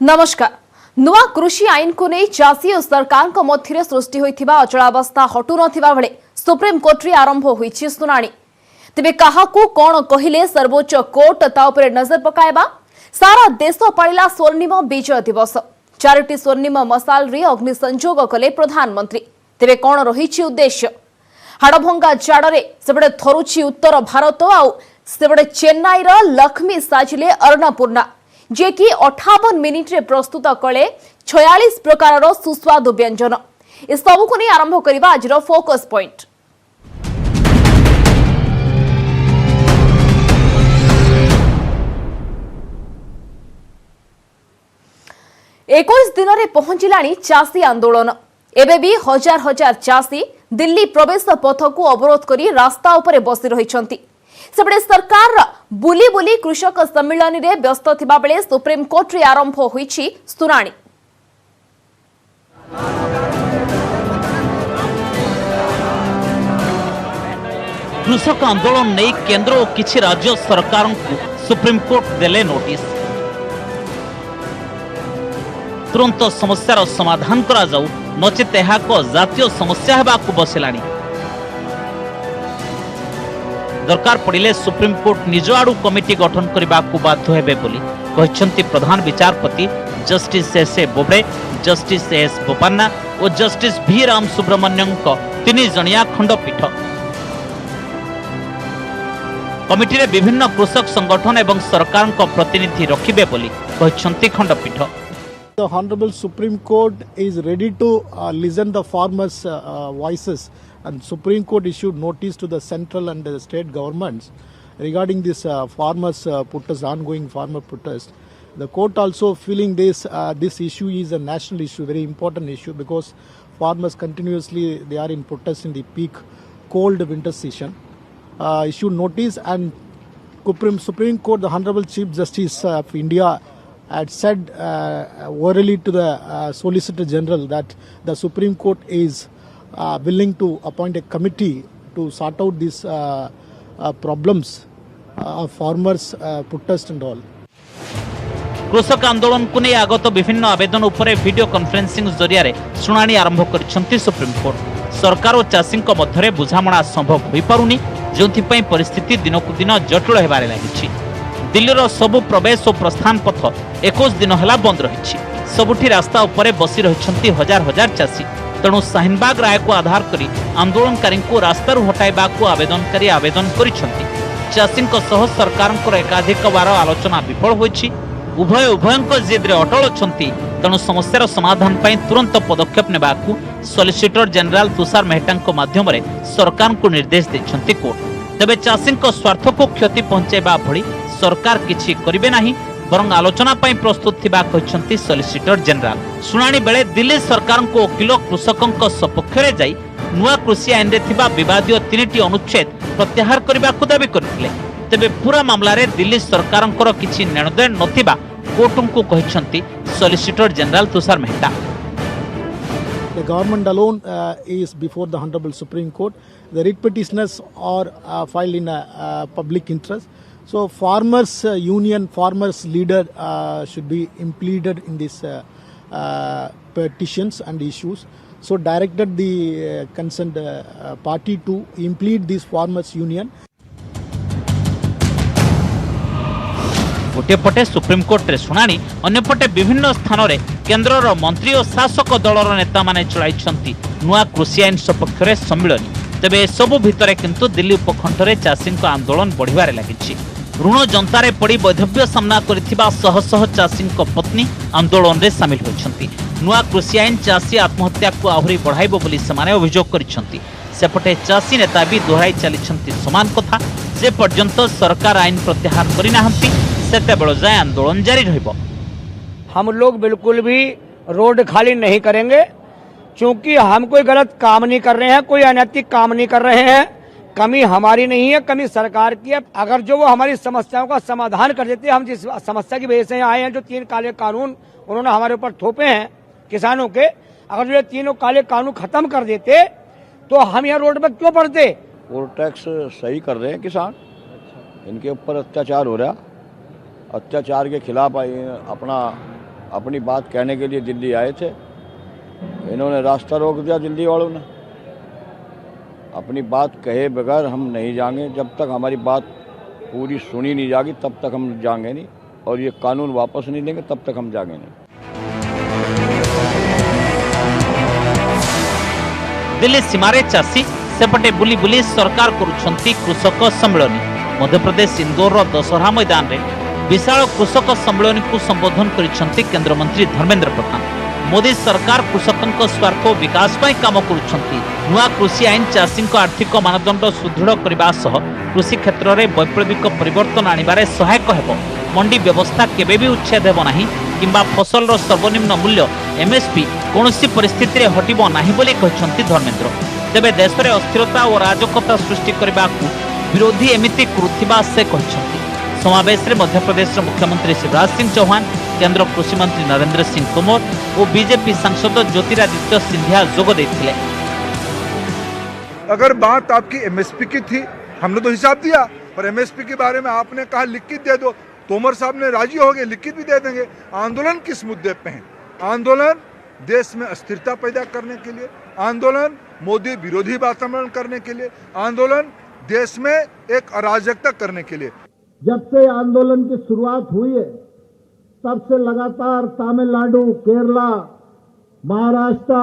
नमस्कार। नुआ कृषि आईन को नहीं चाषी और सरकार मध्य सृष्टि होइथिबा अचलावस्था हटु नथिबा बेले सुप्रीम कोर्ट रे आरंभ होइछि सुनानी। तेबे काहाकू कोन कहिले सर्वोच्च कोर्ट ता उपरे नजर पकाएबा। सारा देश पाळिला स्वर्णिम विजय दिवस। चारिटी स्वर्णिम मसाल रे अग्नि संजोग कले प्रधानमंत्री। तेबे कोन रहिछि उद्देश्य? हाड़भंगा जाड़े सेबडे थरुछि उत्तर भारत आउ सेबडे चेन्नई रो लक्ष्मी साजिले अन्नपूर्णा जे कि 58 मिनिट रे प्रस्तुत कले 46 प्रकार सुस्वादु व्यंजन। ए सबु को नहीं आरंभ करबा आजर फोकस पॉइंट। एकोईस दिन रे पहुंचिलानी चाषी आंदोलन। एबे भी हजार हजार चाषी दिल्ली प्रवेश पथ को अवरोध करी रास्ता उपरे बसी रहिछंती। सेबडे सरकार बुली बुली कृषक सम्मेलन रे व्यस्त थिबा बेले सुप्रीम कोर्ट रे आरंभ होईछि सुनानी। कृषक आंदोलन नहीं केंद्र और किछि राज्य सरकार को सुप्रीम कोर्ट देले नोटिस। तुरंत समस्यार समाधान करा जाऊ नचेत एहाको जातीय समस्या हेबाकू बसिलानी। दरकार पड़िले सुप्रीम कोर्ट निज आड़ू कमिटी गठन करने बाध्य हेबे बोली कहिसंती प्रधान विचारपति justice S A. Bobde, justice S. Bopanna और जस्टिस भी राम सुब्रमण्यम तीन जणिया खंडपीठ। कमिटी रे विभिन्न कृषक संगठन एवं सरकार को प्रतिनिधि रखिबे बोली कहिसंती खंडपीठ। The Honorable Supreme Court is ready to listen the farmers' voices, and Supreme Court issued notice to the central and the state governments regarding this farmers' protest, ongoing farmer protest. The court also feeling this issue is a national issue, very important issue, because farmers continuously they are in protest in the peak cold winter season. Issued notice, and Supreme Court, the Honorable Chief Justice of India, had said orally to the Solicitor General that the Supreme Court is willing to appoint a committee to sort out these problems of farmers' protest and all. कृषक आंदोलन को नहीं आगत विभिन्न आवेदन उपरे video conferencing जरिया रे सुनानी आरंभ करिसंती सुप्रीम कोर्ट। सरकार और चाषी मध्य बुझामणा संभव होई पारुनी, जोंथिपई परिस्थिति दिनकु दिन जटिल हेबारे लागिछि। दिल्लीर सबु प्रवेश और प्रस्थान पथ 21 दिन है बंद रही। सबुठी रास्ता उपरे बसी रही हजार हजार चाषी। तेणु शाहीनबाग राय को आधार करी आंदोलनकारी को रास्तार हटाइबा आवेदनकारी आवेदन करिसेंती। चाषी सरकार एकाधिक बार आलोचना विफल होइछि। उभयंक जिद्रे अटल अछंती। तेणु समस्यार समाधान पई तुरंत पदक्षेप नेबाकू सॉलिसिटर जनरल तुषार मेहता माध्यम रे सरकार को निर्देश दैछंती कोर्ट। तेबे चाषी स्वार्थ को क्षति पहुंचाइबा भली सरकार किछि करिबे नाही, बरं आलोचना पई प्रस्तुत थिबा कहिसंती सॉलिसिटर जनरल। सुनानी बेले दिल्ली सरकार को वकील कृषकों सपक्ष रे जाई नुआ कृषि आईन रे थिबा विवादीय 3टी अनुच्छेद प्रत्याहार करबा को दाबी करथिले। तेबे पूरा मामला रे दिल्ली सरकारंकर किछि नेणदेण नथिबा कोर्ट को कहिसंती solicitor general Tushar Mehta. The government alone is before the Honorable Supreme Court. The writ petitioners are filed in a public interest. So farmers union, farmers leader should be implemented in these petitions and issues. So directed the concerned party to implement this farmers union. गोटे पटे supreme court रे सुनानी, अन्य पटे विभिन्न स्थान रे केंद्रर मंत्री और शासक दलर नेता माने चलाइछंती नुआ कृषि आईन सपक्ष रे सम्मेलन। तेबे सबु भितरे किंतु दिल्ली उपखंड रे चाषी आंदोलन बढ़िबारे लागिछि। ऋण जंतारे पड़ी वैधव्य सामना करिथिबा शह शह चाषी पत्नी आंदोलन रे शामिल होइछंती। नुआ कृषि आईन चाषी आत्महत्या को आहुरी बढ़ाइबो बोली समाने अभियोग करिछंती। सेपटे चाषी नेता भी दोहराई चलिछंती समान कथा। जे पर्यंत सरकार आईन प्रत्याहार करि नाहंती सेते बेଳ जाय आंदोलन जारी रहइबो। हम लोग बिल्कुल भी रोड खाली नहीं करेंगे, क्योंकि हम कोई गलत काम नहीं कर रहे हैं, कोई अनैतिक काम नहीं कर रहे हैं। कमी हमारी नहीं है, कमी सरकार की है। अगर जो वो हमारी समस्याओं का समाधान कर देते, हम जिस समस्या की वजह से यहाँ आए हैं, जो 3 काले कानून उन्होंने हमारे ऊपर थोपे हैं किसानों के, अगर जो ये 3 काले कानून खत्म कर देते तो हम यहाँ रोड पर क्यों पड़ते। पोल टैक्स सही कर रहे हैं किसान, इनके ऊपर अत्याचार हो रहा, अत्याचार के खिलाफ अपना अपनी बात कहने के लिए दिल्ली आए थे, इन्होंने रास्ता रोक दिया दिल्ली वालों ने। अपनी बात कहे बगैर हम नहीं जाएंगे, जब तक हमारी बात पूरी सुनी नहीं जाएगी तब तक हम जाएंगे नहीं, और ये कानून वापस नहीं लेंगे तब तक हम जाएंगे नहीं। दिल्ली सीमारे चाषी सेपटे बुली बुली सरकार करुछंती कृषक सम्मेलन। मध्यप्रदेश इंदौर दशहरा मैदान रे विशाल कृषक सम्मेलन को संबोधन करिछंती केंद्र मंत्री धर्मेंद्र प्रधान। मोदी सरकार कृषकों स्वार्थ और विकास पर काम करुछंती। नुआ कृषि आईन चाषी आर्थिक मानदंड सुदृढ़ करने सह कृषि क्षेत्र में वैप्लविक परिवर्तन आनिबारे सहायक हेबो। मंडी व्यवस्था केबे भी उच्छेद हेबो नाही किंबा फसलर सर्वनिम्न मूल्य एमएसपी कौनसी परिस्थिति रे हटिबो नाही बोली कहछंती धर्मेंद्र। तेबे देश में अस्थिरता और अराजकता सृष्टि करने को विरोधी एमिति करुथिबा से कहछंती। समावेश में मध्यप्रदेश मुख्यमंत्री शिवराज सिंह चौहान, केंद्र कृषि मंत्री नरेंद्र सिंह तोमर और बीजेपी सांसद ज्योतिरादित्य सिंधिया जोग देथिले। अगर बात आपकी एमएसपी की थी, हमने तो हिसाब दिया, पर एमएसपी के बारे में आपने कहा लिखित दे दो, तोमर साहब ने राजी हो गए, लिखित भी दे देंगे। आंदोलन किस मुद्दे पे है? आंदोलन देश में अस्थिरता पैदा करने के लिए, आंदोलन मोदी विरोधी वातावरण करने के लिए, आंदोलन देश में एक अराजकता करने के लिए। जब से आंदोलन की शुरुआत हुई है तब से लगातार तमिलनाडु, केरला, महाराष्ट्र,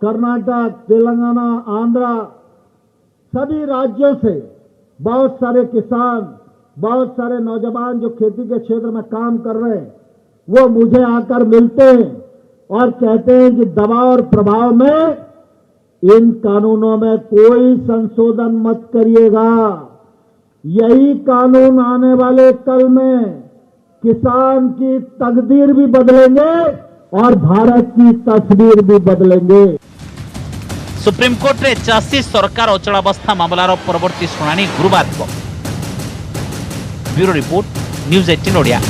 कर्नाटक, तेलंगाना, आंध्र सभी राज्यों से बहुत सारे किसान, बहुत सारे नौजवान जो खेती के क्षेत्र में काम कर रहे हैं, वो मुझे आकर मिलते हैं और कहते हैं कि दबाव और प्रभाव में इन कानूनों में कोई संशोधन मत करिएगा। यही कानून आने वाले कल में किसान की तकदीर भी बदलेंगे और भारत की तस्वीर भी बदलेंगे। सुप्रीम कोर्ट रे चाषी सरकार अचलावस्था मामलार परवर्ती शुणाणी गुरुवार को। Bureau report, news 18 Odia.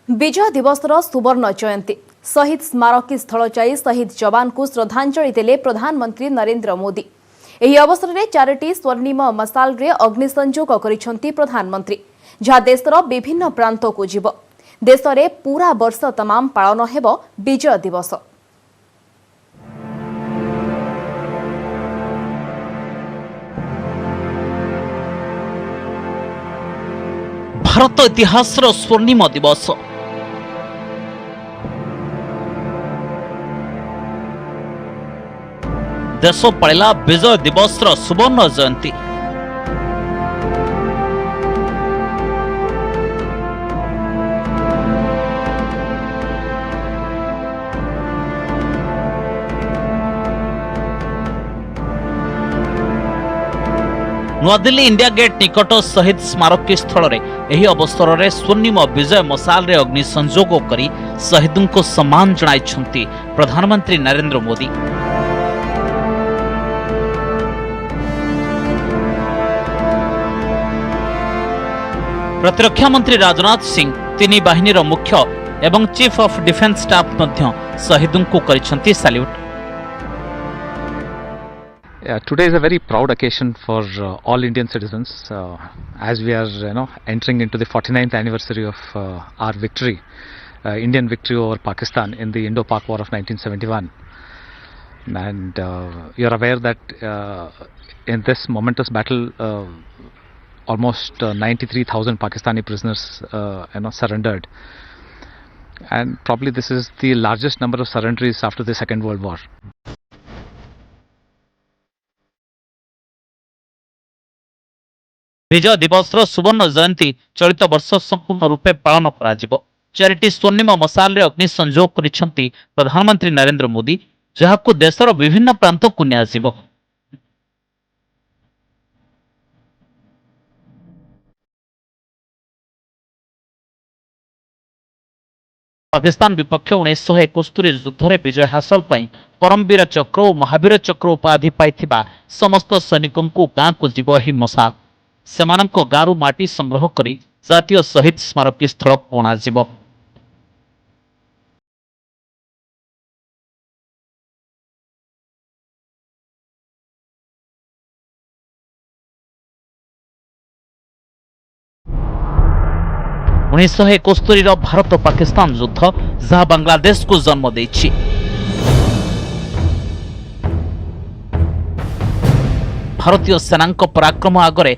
विजय दिवसर सुवर्ण जयंती शहीद स्मारकी स्थल जाई शहीद जवान को श्रद्धांजलि देले प्रधानमंत्री नरेंद्र मोदी। ଏହି ଅବସରରେ 4ଟି ସ୍ୱର୍ଣ୍ଣିମ ମଶାଲରେ ଅଗ୍ନି ସଂଯୋଗ କରିଛନ୍ତି ପ୍ରଧାନମନ୍ତ୍ରୀ, ଯାହା ଦେଶର ବିଭିନ୍ନ ପ୍ରାନ୍ତକୁ ଯିବ। ଦେଶରେ ପୁରା ବର୍ଷ ତମାମ ପାଳନ ହେବ ବିଜୟ ଦିବସ। ଭାରତ ଇତିହାସର ସ୍ୱର୍ଣ୍ଣିମ ଦିବସ। देश पाला विजय दिवस सुवर्ण जयंती। नुआदिल्ली इंडिया गेट निकट शहीद स्मारकी स्थल में यह अवसर में स्वर्णिम विजय मशाल रे अग्नि संजोग करी शहीदों को सम्मान जणाइछंती प्रधानमंत्री नरेंद्र मोदी। प्रतिरक्षा मंत्री राजनाथ सिंह, तीन बाहिनी मुख्य एवं चीफ ऑफ डिफेंस स्टाफ मध्य शहीदों को करिसेंती salute. Today is a very proud occasion for all Indian citizens as we are entering into the 49th anniversary of our victory, Indian victory over Pakistan in the Indo-Pak War of 1971. And you are aware that in this momentous battle almost 93,000 Pakistani prisoners surrendered, and probably this is the largest number of surrenderies after the Second World War. विजय दिवस सुवर्ण जयंती चलित वर्ष संपूर्ण रूपे पालन करा जिवो। 4टी स्वर्णिम मशाल रे अग्नि संजोग करिसेंती प्रधानमंत्री नरेंद्र मोदी, जहाको देशर विभिन्न प्रांत को निया जिवो। पाकिस्तान विपक्ष 1971 युद्ध में विजय हासिल पर परमवीर चक्र और महावीर चक्र उपाधि पाइथिबा समस्त सैनिकों को गाँ को जीव ही मशाल सेमानंको गारू माटी संग्रह करी जातीय शहीद स्मारकी स्थल अणा जीव। 1971 भारत पाकिस्तान युद्ध जहां बांग्लादेश को जन्म देछि। भारतीय सेनांक पराक्रम आगरे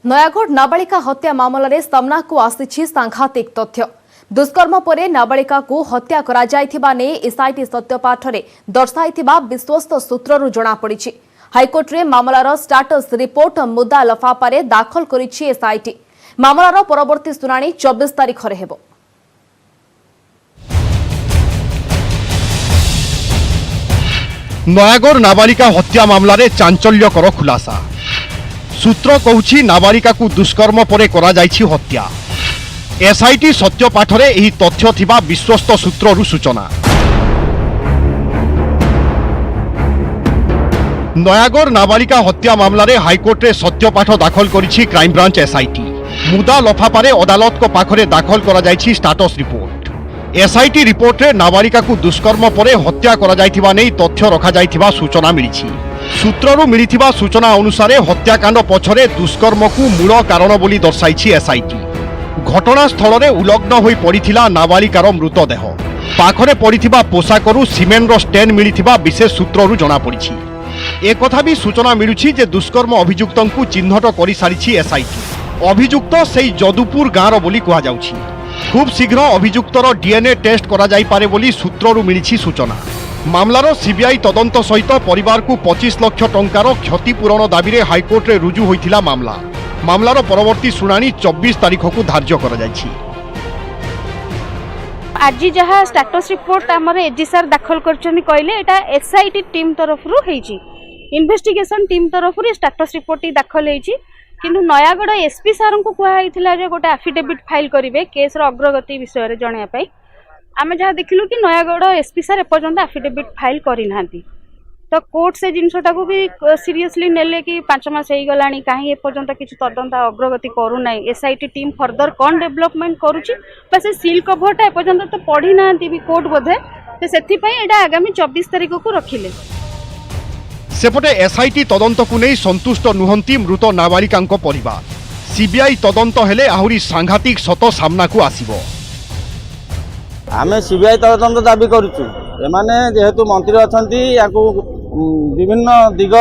नयागढ़ नाबालिका हत्या मामलें सामना को आसी सांघातिक तथ्य। दुष्कर्म पर नाबालिका को हत्या करा जायथिबा ने एसआईटी सत्यपाठ में दर्शाइथिबा विश्वस्त सूत्ररू जଣାपड़ी। हाईकोर्ट रे मामलार स्टाटस रिपोर्ट मुद्दा लफाफारे दाखल करिछि एसआईटी। मामलार परवर्ती सुनानी 24 तारिख रे हेबो। नयागढ़ नाबालिका हत्या मामलारे चांचल्यकर खुलासा। सूत्र कहूछि नाबालिका को दुष्कर्म परे करा जाइछि हत्या। एसआईटी सत्यपाठरे एही तथ्य थिबा विश्वस्त सूत्ररू सूचना। नयागढ़ नाबालिका हत्या मामलारे हाईकोर्ट रे सत्यपाठ दाखल करिछि क्राइम ब्रांच एसआईटी। मुदा लफाफारे अदालत को पाखरे दाखल करा जाइछि स्टाटस रिपोर्ट। एसआईटी रिपोर्ट रे नाबालिका को दुष्कर्म परे हत्या करा जाइथिबा नै तथ्य रखा जाइथिबा सूचना मिलिछि। सूत्ररू मिलिथिबा सूचना अनुसार हत्याकांड पछरे दुष्कर्म को मूल कारण बोली दर्शाइछि एसआईटी। घटनास्थल रे उलग्न होई पड़िथिला नाबालिकार मृतदेह। पाखरे पड़िथिबा पोशाकरू सिमेंटर स्टेन मिलिथिबा विशेष सूत्ररू जଣା पड़िछि। एक कथा भी सूचना मिलुछि जे दुष्कर्म अभियुक्तंकु चिन्हट करि सारिछि एसआईटी। अभियुक्त सेई जदुपुर गाँर बोली कहा जाउछि। खूब शीघ्र अभियुक्तर डीएनए टेस्ट करा जाई पारे बोली सूत्ररू मिलिछि सूचना। मामलार सीबीआई तदंत सहित परिवार को 25 लाख टंकार क्षतिपूरण दाबी रे हाईकोर्ट रे रुजु होइथिला मामला। मामलार परवर्ती सुनानी 24 तारिख को धार्य करा जाइछि। आज जहाँ स्टाटस रिपोर्ट आमर एजी सर दाखल करछनी कहले एटा एसआईटी टीम तरफरु हेछि। इन्वेस्टिगेशन टीम तरफरु स्टाटस रिपोर्ट दाखल हेछि। किंतु नयागढ़ एसपी सर को कहला जे गोटे एफिडेविट फाइल करेंगे केस अग्रगति विषय जनवाई। आम जहाँ देखिलु कि नयागढ़ एसपी सर एपर्यंत एफिडेविट फाइल करना तो कोर्ट से जिनसटा को भी सीरियसली नेले कि 5 मास हो गला कहीं एपर्यंत किसी तदंत अग्रगति करूना। एसआईटी टीम फर्दर कौन डेवलपमेंट करुच्ची बस सील कभरटा एपर्यंत तो पढ़ी ना भी कोर्ट बोधे तो से आगामी 24 तारिख को रखिले। सेपटे एसआईटी तदंत को नहीं संतुष्ट नुहंती मृत नाबालिका परिवार। सीबीआई तदंत हेले आहुरी सांघातिक सत सामना को आसीबो। आमे सीबीआई तदंत दाबी करूछु। एमाने जेहेतु मंत्री अछंती याकू विभिन्न दिग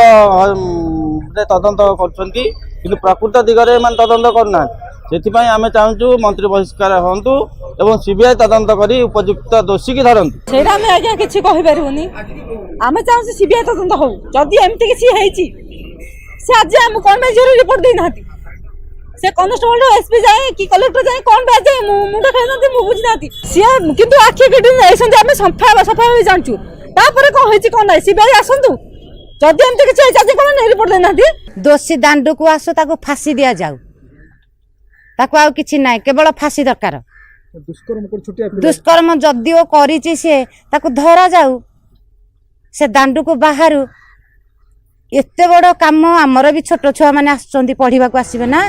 तदंत करछंती किंतु प्रकृत दिगरे एमान तदंत करना। सेथिपाई आमे चाहूछु मंत्री बहिष्कार होंतु एवं सीबीआई तदंत करी उपयुक्त दोषी की धरंतु। सेरा में आज्ञा किछि कहि परिबोनी। आमे चाहूछु सीबीआई तदंत हो। जदि एमती किछि हेछि से आज हम कोन में जरूर रिपोर्ट देई नाथि। से कॉन्स्टेबल एसपी जाए कि कलेक्टर जाए कोन बे जाए मुंडा खाइ नाथि मु बुझि नाथि। से किंतु आखि गडी एसन जे आमे सफा जानछु। तापर को हेछि कोन नाही सीबीआई आसंतु। जदि एमती किछि हेछि आज कोन रिपोर्ट देई नाथि। दोषी दांड को आसो ताको फांसी दिया जाऊ। ताको आ किछि नाही केवल फांसी दरकार। दुष्कर्म जदिओ करिछि से ताको धरा जाऊ। से दांडू को बाहर एते बड़ काम आमर भी छोट छुआ माने आछंती पढ़िबा को आसीबे ना।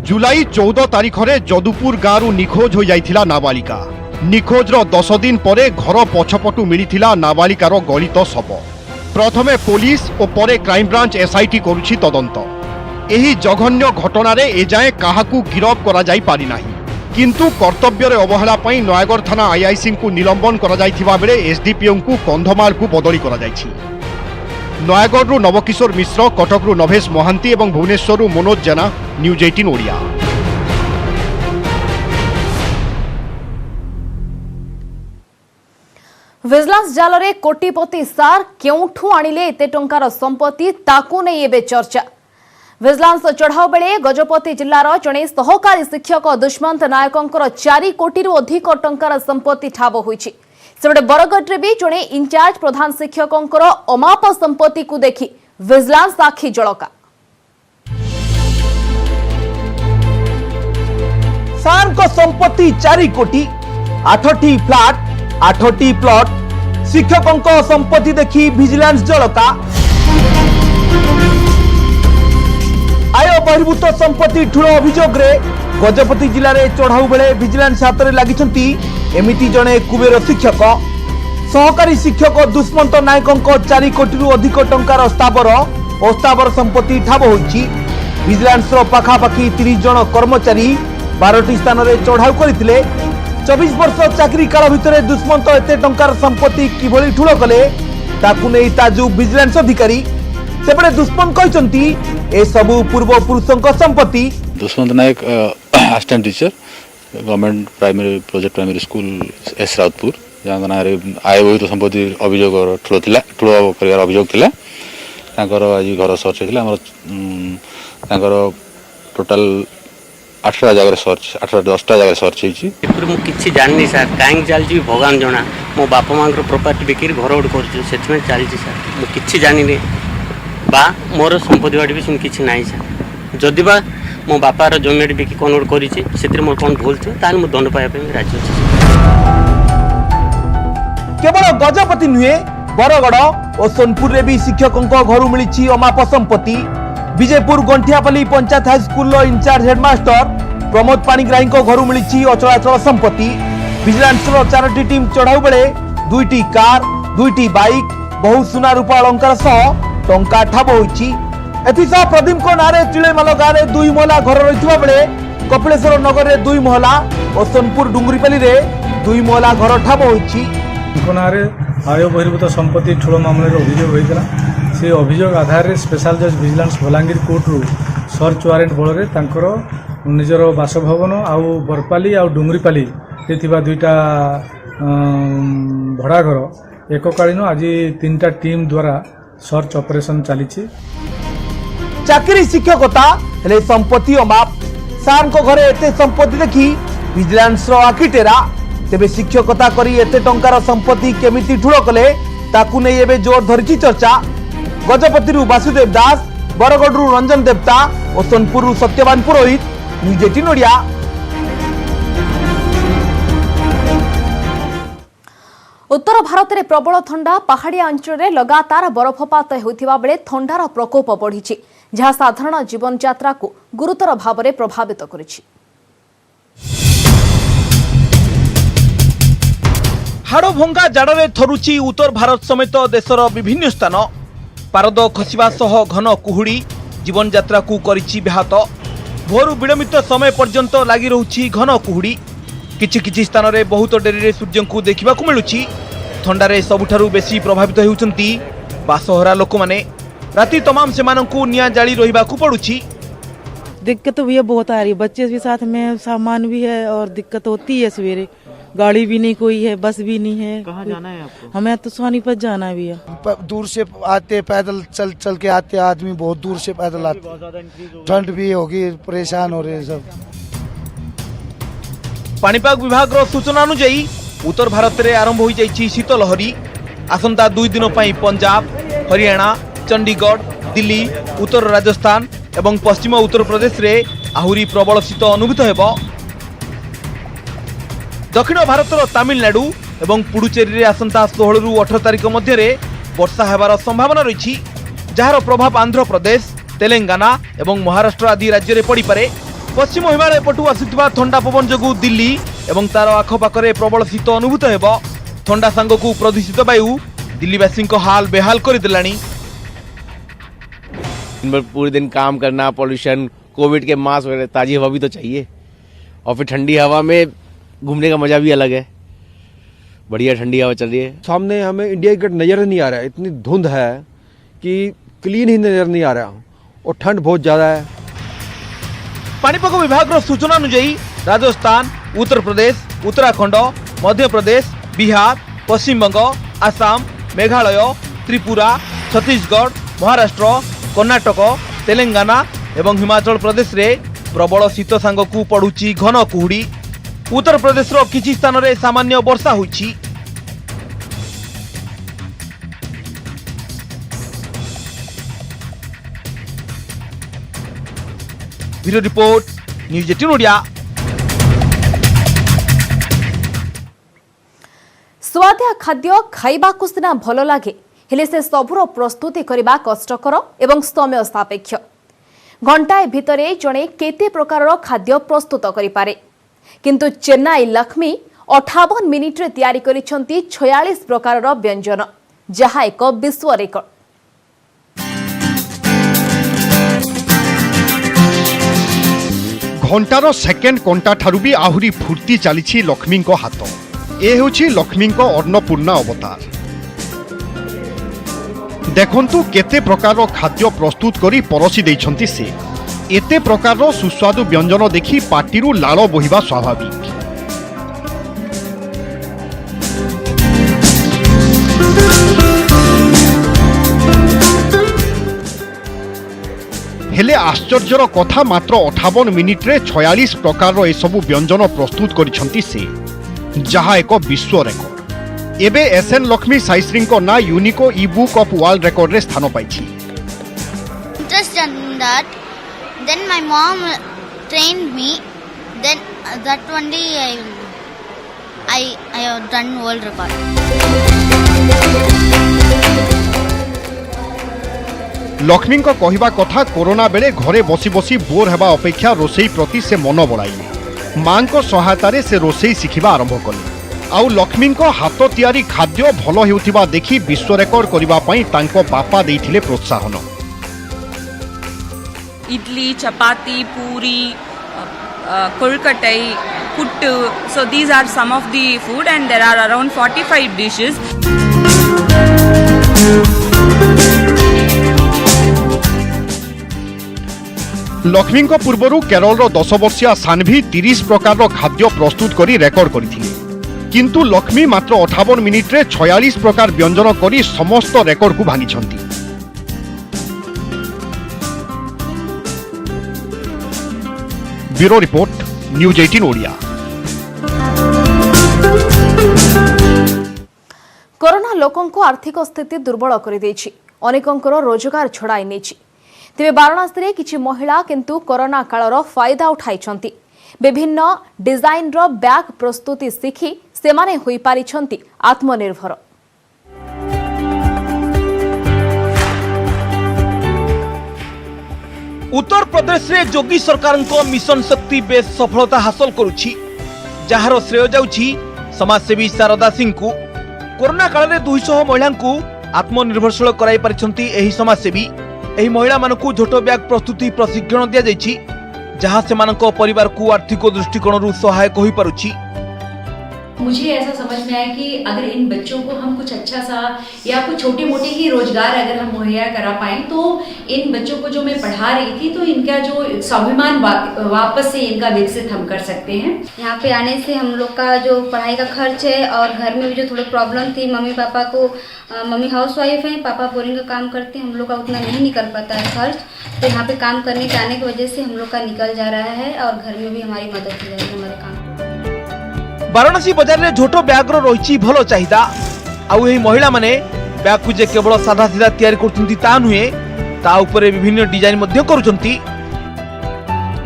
जुलाई 14 तारिख रे जदुपुर गाँव निखोज हो जाइथिला नाबालिका। निखोजर 10 दिन परे घर पछपटू मिलिथिला नाबालिकार गलित शव। प्रथमे पुलिस और परे क्राइम ब्रांच एसआईटी करुछि तदंत। एही जघन्य घटना रे एजाए काहाकू गिरफ करा जाई पारि नाही। किंतु कर्तव्य रे अवहेला पई नयागढ़ थाना आईआईसी को निलंबन करा जाइथिबा बेले एसडीपीओ को कंधमाल को बदली करा जाइछि। नयागढ़ रु नवकिशोर मिश्र, कटक रु नभेश महांती एवं भुवनेश्वर रु मनोज जेना, न्यूज 18 ओडिया। विजिलेंस जाल रे कोटिपति सार केउठू आनिले एते टंकार संपत्ति ताकू नै एबे चर्चा। विजिलेंस चढ़ाऊ बेले गजपति जिलार जड़े सहकारी शिक्षक दुष्मंत नायकंकर 4 कोटी अधिक टंकार संपत्ति ठाब होइछि। सेबडे बरगढ़ भी जड़े इंचार्ज प्रधान शिक्षकंकर अमाप संपत्ति को देखि विजिलेंस आखि जळका। सार को संपत्ति 4 कोटी, 8टी फ्लैट, 8टी प्लॉट। शिक्षकों संपत्ति देखि विजिलेंस जळका। आय बहिर्भूत संपत्ति ठूल अभियोग रे गजपति जिले में चढ़ाऊ बेले विजिलेंस हाथ में लगी एमिति जड़े कुबेर शिक्षक। सहकारी शिक्षक दुष्मंत नायकों 4 कोटी अधिक टंकार अस्तावर संपत्ति ठाब होइछि। विजिलेंस पाखापाखि 30 जन कर्मचारी 12टी स्थान में चढ़ाऊ करथिले। 24 वर्ष चाकरी काल भितर दुष्मंत एते टंकार संपत्ति किभली ठूल कले ताकू नै ताजु विजिलेंस अधिकारी। सेपटे दुष्मंत कहते ए सबु पूर्व पुरुषों संपत्ति। Dushmanta Nayak assistant teacher government primary project primary school एस राउतपुर जहाँ ना आय बहिर संपत्ति अभियोग ठूल कर अभियोग थिला तांकर आज घर सर्च होता टोटाल 8टा जगह सर्च 8-10टा जगह सर्च होती मु किछि जाननी सर काहे चलछि भगवान जना मो बापा मां प्रॉपर्टी बिक्री घर उड कर से चलछि सर मु किछि जानि रे बा मोर संपत्ति बाड़ी भी सुन किछि नाही सर जदि बा मो बापा रो जमीन बिक्री कोन उड करिछि सेतिर मोर कोन भूल छ ताल मु दंड पाया पे राजी अछि। केवल गजपति नुहे बरगड़ और सोनपुर रे भी शिक्षकों घर मिली अमाप संपत्ति। Vijaypur Ganthiapalli panchayat high school in charge headmaster Pramod Panigrahi घर मिली अचलाचल संपत्ति। विजिलेंस 4टी टीम चढ़ाऊ बेले 2टी कार 2टी बाइक बहु सुना रूपा अलंकार सह टंका ठाब होईछि। एथिसह प्रदीप को नारे चिलेमाल गाँव में 2 महला घर रही बेले कपिलेश्वर नगर में 2 महला और सोनपुर डुंगरीपल्ली रे 2 महला घर ठाब होईछि। नारे आय बहिर्भूत संपत्ति ठूल मामलें अभियोग होता से अभियोग आधार में स्पेशल जज विजिलेंस बलांगीर कोर्टरू सर्च वारेंट बल निजर बासभवन आउ बरपाली आउ डुंगरीपाली थिबा 2टा भड़ा घर एककालीन आज 3टा टीम द्वारा सर्च ऑपरेशन चली। चाकरी शिक्षकता हेले संपत्ति अमाप सार को घरे एते संपत्ति देखी विजिलेंस आखि टेरा। तेबे शिक्षकता करी एते टंकार संपत्ति केमिति ठूल कले ताकू नै एबे जोर धरिछि चर्चा। गजपतिरु वासुदेव दास बरगढ़ रंजन देवता और सोनपुर सत्यवान पुरोहित न्यूज 18 ओडिया। उत्तर भारत में प्रबल ठंडा पहाड़िया अंचल में लगातार बरफपात होता बेले ठंडार प्रकोप बढ़ी जहाँ साधारण जीवन यात्रा को गुरुतर भाव में प्रभावित करिछि। हाड़ भंगा जाड़े थरुची उत्तर भारत समेत देशर विभिन्न स्थान। पारद खसिबा सह घन कुहुड़ी जीवन यात्रा को करिछि व्याहत। भोरु विलंबित समय पर्यंत लगी रहुछि घन कुहुड़ी। किछि किछि स्थान रे बहुत डेरी सूर्य को देखा मिलुछि। ठंडारे सबुठारु बेसी प्रभावित होउछन्ति बासहरा लोक माने। राति तमाम सेमानंकु निया जाली रहिबाकु पड़ुछि। दिक्कत भी है बहुत आ रही है, बच्चे भी साथ में सामान भी है और दिक्कत होती है। सवेरे गाड़ी भी नहीं कोई है, बस भी नहीं है। कहाँ जाना है आपको? हमें तो सोनीपत जाना भी है। दूर से आते पैदल चल के आते आदमी बहुत दूर से पैदल आते। ठंड भी होगी, परेशान हो रहे सब। पाणीपाग विभाग सूचना अनुसार उत्तर भारत में आरंभ हो जाइछि शीतलहरी। आसंता 2 दिन पई पंजाब, हरियाणा, चंडीगढ़, दिल्ली, उत्तर राजस्थान एवं पश्चिम उत्तर प्रदेश रे आहुरी प्रबल शीत अनुभूत हेबो। दक्षिण भारतर तमिलनाडु एवं पुडुचेरी रे आसंता 16 रु 18 तारिख मध्य रे वर्षा हेबार संभावना रही, जार प्रभाव आंध्र प्रदेश, तेलंगाना एवं महाराष्ट्र आदि राज्य में पड़ी पारे। पश्चिम हिमालय पटु आसुथिबा ठंडा पवन जोगु दिल्ली एवं तार आखपाखरे प्रबल शीत अनुभूत हेबो। ठंडा सांगकु प्रदूषित वायु दिल्लीवासी हाल बेहाल कर देलानी। पूरे दिन काम करना, पॉल्यूशन, कोविड के मास्क वगैरह, ताजी हवा भी तो चाहिए और फिर ठंडी हवा में घूमने का मजा भी अलग है। बढ़िया ठंडी हवा चल रही है। सामने हमें इंडिया गेट नजर नहीं आ रहा है, इतनी धुंध है कि क्लीन ही नजर नहीं आ रहा और ठंड बहुत ज्यादा है। पाणीपाग विभाग सूचना अनुसार राजस्थान, उत्तर प्रदेश, उत्तराखंड, मध्य प्रदेश, बिहार, पश्चिम बंग, आसाम, मेघालय, त्रिपुरा, छत्तीसगढ़, महाराष्ट्र, कर्नाटक, तेलंगाना एवं हिमाचल प्रदेश रे प्रबल शीत सांगकु पड़ुछि घन कुहुड़ी। उत्तर प्रदेश किछि स्थान रे सामान्य वर्षा होइछि। Bureau report, news 18 Odia. स्वादिया खाद्य खाइबाकु सिना भल लागे, हेले से सबुर प्रस्तुति करबा कष्टकर एवं समय सापेक्ष। घंटाए भितरे जणे केते प्रकार खाद्य प्रस्तुत करि पारे, किंतु चेन्नई लक्ष्मी 58 मिनिट रे तैयारी करिसंती 46 प्रकार व्यंजन, जहा एक विश्व रेकर्ड। घंटार सेकेंड कंटा ठारू भी आहुरी फुर्ती चली लक्ष्मी हाथ। ए होछि लक्ष्मी अन्नपूर्णा अवतार। देखंतु केते प्रकार खाद्य प्रस्तुत करी परसी देइछंती से एते प्रकार सुस्वादु व्यंजन देखि पाटिरु लाल बोहिबा स्वाभाविक। हेले आश्चर्यर कथा मात्र 58 मिनिट रे 46 प्रकार एसबु व्यंजन प्रस्तुत करिछंती से, जहा एक विश्व रेकर्ड। एबे एसएन लक्ष्मी साईश्री को ना यूनिको ई बुक ऑफ वर्ल्ड रेकॉर्ड रे स्थान पाइछि। Interested in that, then my mom trained me. Then that only I have done world record. Lakshmi को कहिबा कथा कोरोना बेले घरे बसी बसी बोर हेबा अपेक्षा रोसई प्रति से मन बड़ाई मां को सहायता रे से रोसई शिखिबा आरंभ कले। आउ लक्ष्मी को हाथ तैयारी खाद्य भल हेउथिबा देखि विश्व रेकॉर्ड करिबा पई तांको बापा देइथिले प्रोत्साहन। इडली, चपाती, पूरी, कोलकटई, puttu, so these are some of the food and there are around 45 dishes. Lakshmi को पूर्वरु केरल रो 10 वर्षीय सान्वी 30 प्रकार खाद्य प्रस्तुत करी रेकॉर्ड करथिले, किंतु लक्ष्मी मात्र 58 मिनिट रे 46 प्रकार व्यंजन करी समस्त रेकॉर्ड को भांगिछंती। Bureau report, news 18 Odia. Corona लोकों को आर्थिक स्थिति दुर्बल कर देछि, अनेकंकर रोजगार छड़ाई नेछि। तेबे वाराणसी रे किछि महिला किंतु कोरोना कालर फायदा उठाइछंती। विभिन्न डिजाइन रो बैग प्रस्तुति शिखी सेमाने होई पारिछंती आत्मनिर्भर। उत्तर प्रदेश रे योगी सरकार को मिशन शक्ति बेस सफलता हासिल करुछि, जहार श्रेय जाउछि समाजसेवी शारदा सिंह को। कोरोना काल रे 200 महिला को आत्मनिर्भरशील कराई पारिछंती एही समाजसेवी। एही महिला मानकु झोटो बैग प्रस्तुति प्रशिक्षण दिया जाइछि, जहां सेमानक परिवार को आर्थिक दृष्टिकोण सहायक होई पारुछि। मुझे ऐसा समझ में आया कि अगर इन बच्चों को हम कुछ अच्छा सा या कुछ छोटे मोटे ही रोजगार अगर हम मुहैया करा पाए तो इन बच्चों को जो मैं पढ़ा रही थी तो इनका जो स्वाभिमान वापस से इनका विकसित हम कर सकते हैं। यहाँ पे आने से हम लोग का जो पढ़ाई का खर्च है और घर में भी जो थोड़ी प्रॉब्लम थी, मम्मी पापा को, मम्मी हाउसवाइफ हैं, पापा बोरिंग का काम करते हैं, हम लोग का उतना नहीं निकल पाता है खर्च, तो यहाँ पे काम करने के आने की वजह से हम लोग का निकल जा रहा है और घर में भी हमारी मदद हो जाएगी हमारे काम। वाराणसी बाजार में झोटो बैग रही भल चाहिदा। आउ एही महिला माने बैग को जे केवल साधा सीधा तैयारी करछंती ता नुहे, ता ऊपर विभिन्न डिजाइन मध्य करूछंती।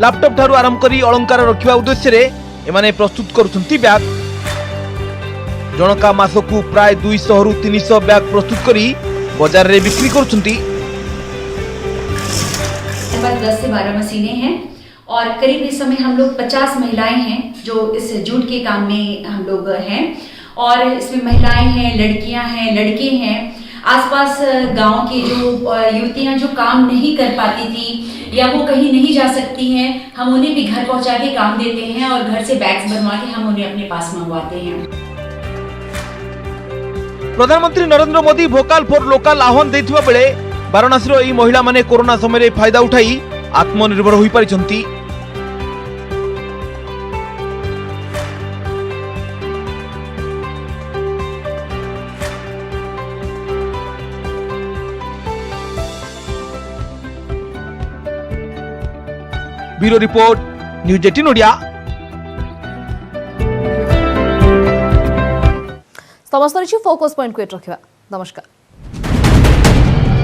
लैपटॉप ठारू आरंभ करी अलंकार रखिबा उद्देश्य रे एमाने प्रस्तुत करूछंती बैग। जनका मासकु प्राय 200 रु 300 बैग प्रस्तुत करी बाजार रे बिक्री करूछंती। 10 से 12 मशीनें हैं और करीब इस समय हम लोग 50 महिलाएं हैं जो इस जूट के काम में हम लोग हैं। और इसमें महिलाएं हैं, लड़कियां हैं, लड़के हैं। आसपास गांव की जो युवतियां जो काम नहीं कर पाती थी या वो कहीं नहीं जा सकती हैं, हम उन्हें भी घर पहुंचा के काम देते हैं और घर से बैग्स बनवा के हम उन्हें अपने पास मंगवाते हैं। प्रधानमंत्री नरेंद्र मोदी भोकाल फॉर लोकल आह्वान देथिबा बेले वाराणसी रो एही महिला माने कोरोना समय रे फायदा उठाई आत्मनिर्भर होई पारिछंती। Bureau report, news 18 Odia. समस्त फोकस पॉइंट को रखा। नमस्कार।